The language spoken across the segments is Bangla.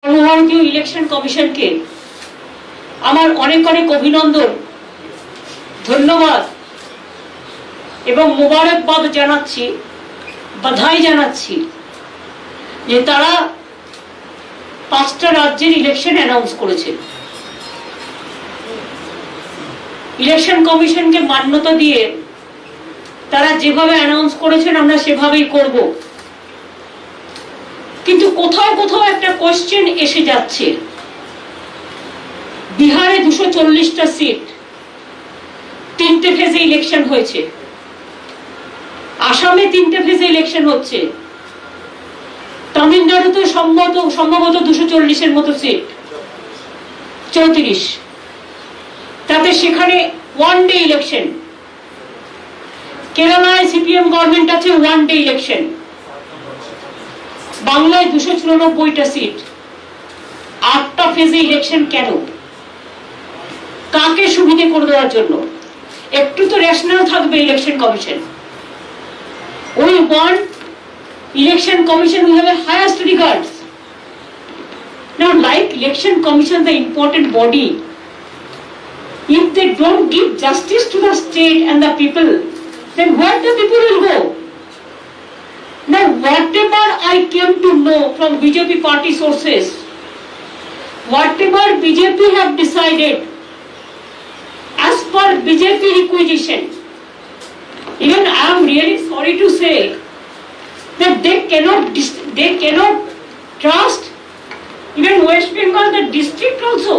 সর্বভারতীয় ইলেকশন কমিশনকে আমার অনেক অনেক অভিনন্দন, ধন্যবাদ এবং মোবারকবাদ জানাচ্ছি, বাধাই জানাচ্ছি যে তারা 5টা রাজ্যের ইলেকশন অ্যানাউন্স করেছে। ইলেকশন কমিশনকে মান্যতা দিয়ে তারা যেভাবে অ্যানাউন্স করেছেন আমরা সেভাবেই করব, কিন্তু কোথাও কোথাও একটা কোশ্চেন এসে যাচ্ছে। বিহারে 240টা সিট, 3টে ফেজে ইলেকশন হয়েছে। আসামে 3টে ফেজে ইলেকশন হচ্ছে। তামিলনাড়ুতে সম্ভবত 240-এর মতো সিট, 34, তাতে সেখানে ওয়ান ডে ইলেকশন। কেরালায় সিপিএম গভর্নমেন্ট আছে, ওয়ান ডে ইলেকশন। বাংলায় 294টা সিট, 8টা ফেজে ইলেকশন। কেন? কাকে সুবিধে করে দেওয়ার জন্য? একটু তো রেশনাল থাকবে election commission. We want election commission who have a highest regards. Now, like election commission, the important body, if they don't give justice to the state and the people, then where the people will go? Now, whatever I came to know from BJP party sources, whatever BJP have decided, as per BJP requisition, even I am really sorry to say that they cannot trust even West Bengal, the district also.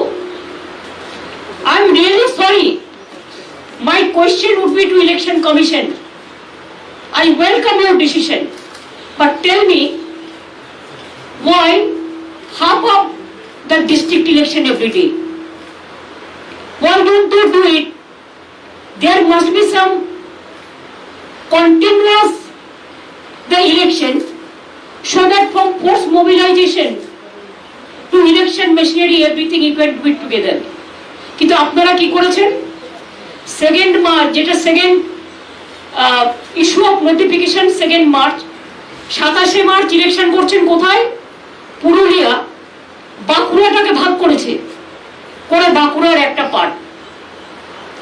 I am really sorry. My question would be to Election Commission. I welcome your decision, but tell me why half of the district election every day? Why don't you do it? There must be some continuous the election, so that from post mobilization to election machinery everything you can do it together. কিন্তু আপনারা কি করেছেন? 2nd মার্চ, যেটা second issue of notification 2nd March, 27শে মার্চ ইলেকশন করছেন কোথায়? পুরুলিয়া। বাঁকুড়াটাকে ভাগ করেছে, করে বাঁকুড়ার একটা পার্ট,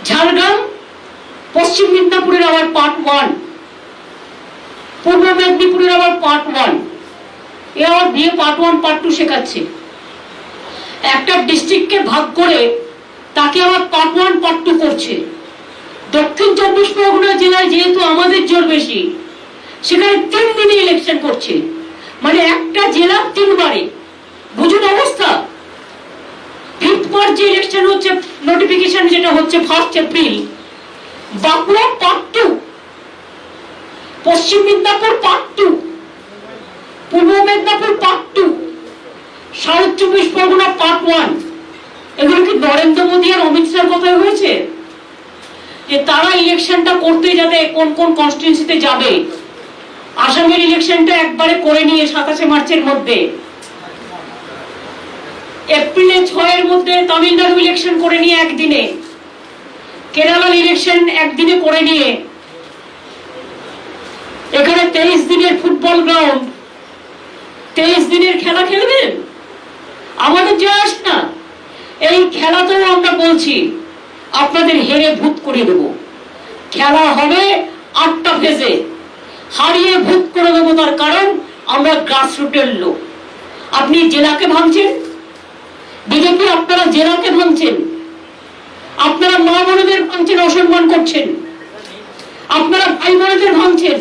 ঝাড়গ্রাম, পশ্চিম মেদিনীপুরের আবার পার্ট 1, পূর্ব মেদিনীপুরের আবার পার্ট 1, এ আবার বিয়ে পার্ট 1 পার্ট 2 শেখাচ্ছে। একটা ডিস্ট্রিক্টকে ভাগ করে তাকে আবার পার্ট 1 পার্ট 2 করছে। দক্ষিণ 24 পরগনা জেলায় যেহেতু আমাদের জোর বেশি, সেখানে 3 দিনে ইলেকশন করছে, মানে একটা জেলা 3 বারে। বুঝুন অবস্থা। 5th মার্চ যে ইলেকশন হচ্ছে, নোটিফিকেশন যেটা হচ্ছে 1 এপ্রিল, বাঁকুড়া পার্ট 2, পশ্চিম মেদিনীপুর পার্ট 2, পূর্ব Medinipur part 2, south 24 Pargana part 1। এগুলো কি নরেন্দ্র মোদী আর অমিত শাহর কথাই হয়েছে যে তারা ইলেকশনটা করতে যাতে কোন কোন কনস্টিটিউয়েন্সিতে যাবে? আসামের ইলেকশনটা একবারে করে নিয়ে 27শে মার্চের মধ্যে, এপ্রিলে 6-এর মধ্যে তামিলনাড়ু ইলেকশন করে নিয়ে একদিনে, কেরালার ইলেকশন একদিনে করে নিয়ে, এখানে 23 দিনের ফুটবল গ্রাউন্ড, 23 দিনের খেলা খেলবেন? আমাদের যে আস না, এই খেলাতেও আমরা বলছি আপনাদের হেরে ভূত করে দেব। খেলা হবে 8টা ফেজে, হারিয়ে ভূত করে দেবো। তার কারণ আমরা গ্রাসরুটের লোক। আপনি জেলাকে ভাঙছেন, বিজেপি আপনারা জেলাকে ভাঙছেন, আপনারা মা বোনদের ভাঙছেন, অসম্মান করছেন, আপনারা ভাই বোনদের ভাঙছেন,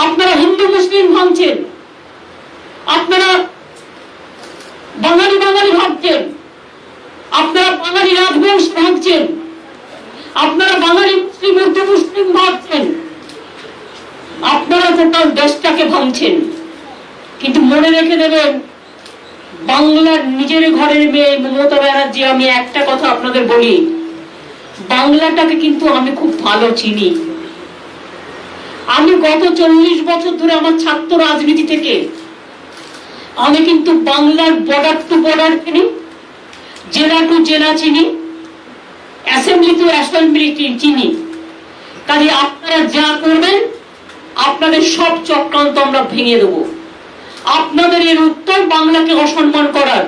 আপনারা হিন্দু মুসলিম ভাঙছেন, আপনারা বাঙালি বাঙালি ভাবছেন, আপনারা বাঙালি রাজবংশ ভাবছেন, আপনারা বাঙালি মুসলিম উর্দু মুসলিম ভাবছেন, আপনারা টোটাল দেশটাকে ভাঙছেন। কিন্তু মনে রেখে দেবেন, বাংলার নিজের ঘরের মেয়ে মমতা ব্যানার্জি, আমি একটা কথা আপনাদের বলি, বাংলাটাকে কিন্তু আমি খুব ভালো চিনি। আমি গত 40 বছর ধরে আমার ছাত্র রাজনীতি থেকে আমি কিন্তু বাংলার বর্ডার টু বর্ডার চিনি, জেলা টু জেলা চিনি, অ্যাসেম্বলি টু অ্যাসেম্বলি চিনি। কাজে আপনারা যা করবেন আপনাদের সব চক্রান্ত আমরা ভেঙে দেব। আপনাদের এর উত্তর বাংলাকে অসম্মান করার।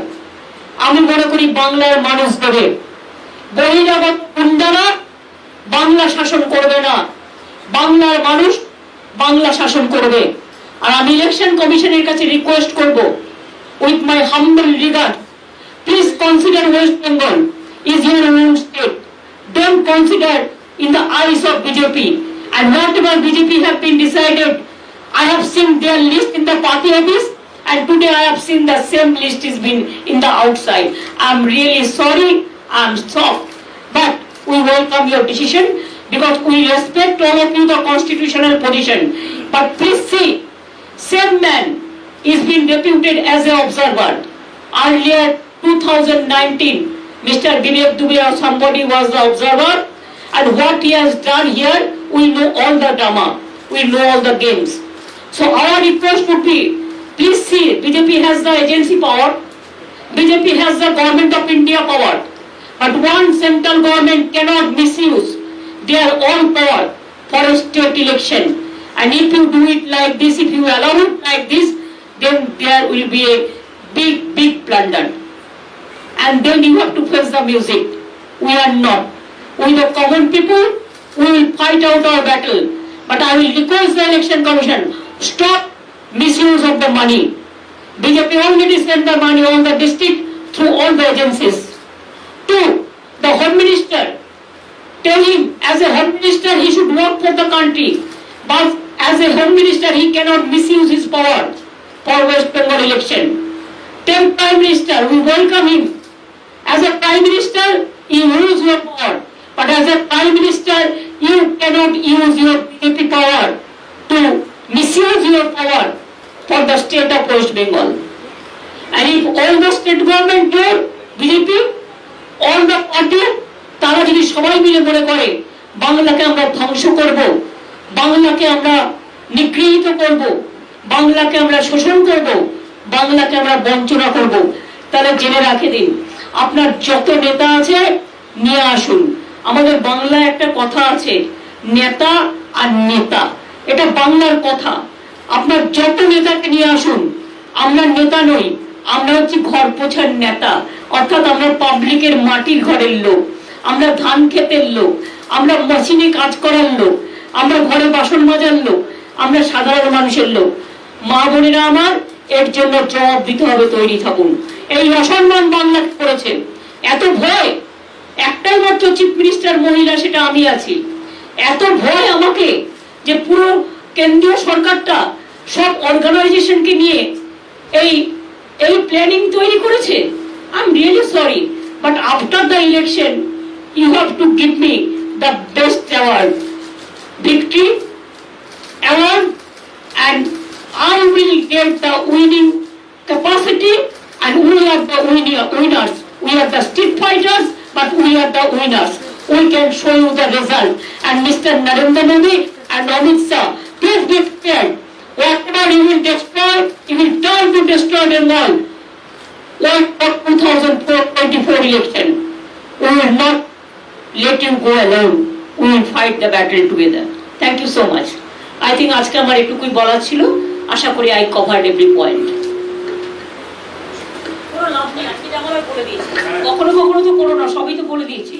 আমি মনে করি বাংলার মানুষ দেবে। বহিরাগত গুন্ডারা বাংলা শাসন করবে না, বাংলার মানুষ বাংলা শাসন করবে। আর আমি ইলেকশন কমিশনের কাছে রিকোয়েস্ট করব, with my humble regard, please consider West Bengal is your own state. Don't consider in the eyes of BJP. And whatever BJP have been decided, I have seen their list in the party office, and today I have seen the same list is been in the outside. I'm really sorry, I'm shocked, but we welcome your decision because we respect all of you the constitutional position. But please see, same man is being deputed as an observer. Earlier 2019, Mr. Vivek Dubey or somebody was the observer, and what he has done here, we know all the drama, we know all the games. So our request would be, please see, BJP has the agency power, BJP has the government of India power, but one central government cannot misuse their own power for a state election. And if you do it like this, if you allow it like this, then there will be a big blunder. And then you have to face the music. We are not. We the common people, we will fight out our battle. But I will request the election commission, stop misuse of the money. BJP already sent the money on the district through all the agencies. Two, the Home Minister, tell him as a Home Minister he should work for the country. But as a Home Minister he cannot misuse his power for West Bengal election. Tell Prime Minister, we welcome him. As a Prime Minister, you use your power. But as a Prime Minister, you cannot use your BJP power to misuse your power for the state of West Bengal. And if all the state government do, BJP, all the party, তারা যদি সবাই মিলে মনে করে বাংলাকে আমরা ধ্বংস করব, বাংলাকে আমরা নিগৃহীত করব, বাংলাকে আমরা শোষণ করব, বাংলাকে আমরা বঞ্চনা করব, তাহলে জেনে রাখে দিন, আপনার যত নেতা আছে নিয়ে আসুন। আমাদের বাংলায় একটা কথা আছে, নেতা আর নেতা, এটা বাংলার কথা। আপনার যত নেতাকে নিয়ে আসুন। আমরা নেতা নই, আমরা হচ্ছে ঘর পোছার নেতা, অর্থাৎ আমরা পাবলিকের মাটির ঘরের লোক, আমরা ধান ক্ষেতের লোক, আমরা মেশিনে কাজ করার লোক, আমরা ঘরে বাসন মাজার লোক, আমরা সাধারণ মানুষের লোক। মা বোনেরা আমার, এর জন্য জবাব দিতে হবে, তৈরি থাকুন। এই অসম্মান বাংলাকে করেছে, এত ভয়, একটাই মাত্র চিফ মিনিস্টার মহিলা, সেটা আমি আছি। এত ভয় আমাকে যে পুরো কেন্দ্রীয় সরকারটা সব অর্গানাইজেশনকে নিয়ে এই প্ল্যানিং তৈরি করেছে। I am really sorry, but after the election you have to give me the best award, victory award, and I will get the winning capacity, and we are the winners. We are the street fighters, but we are the winners. We can show you the result. And Mr. Narendra Modi and Amit Shah, please be prepared. Whatever you will destroy, you will try to destroy Bengal. Like for 2024 election, we will not let you go alone. We will fight the battle together. Thank you so much. I think আজকে আমার এটুকুই বলার ছিল। আশা করি I covered every point. কোনো লাভ নেই, আজকে যা বলার বলে দিয়েছি, কখনো কখনো তো করো না, সবই তো বলে দিয়েছি।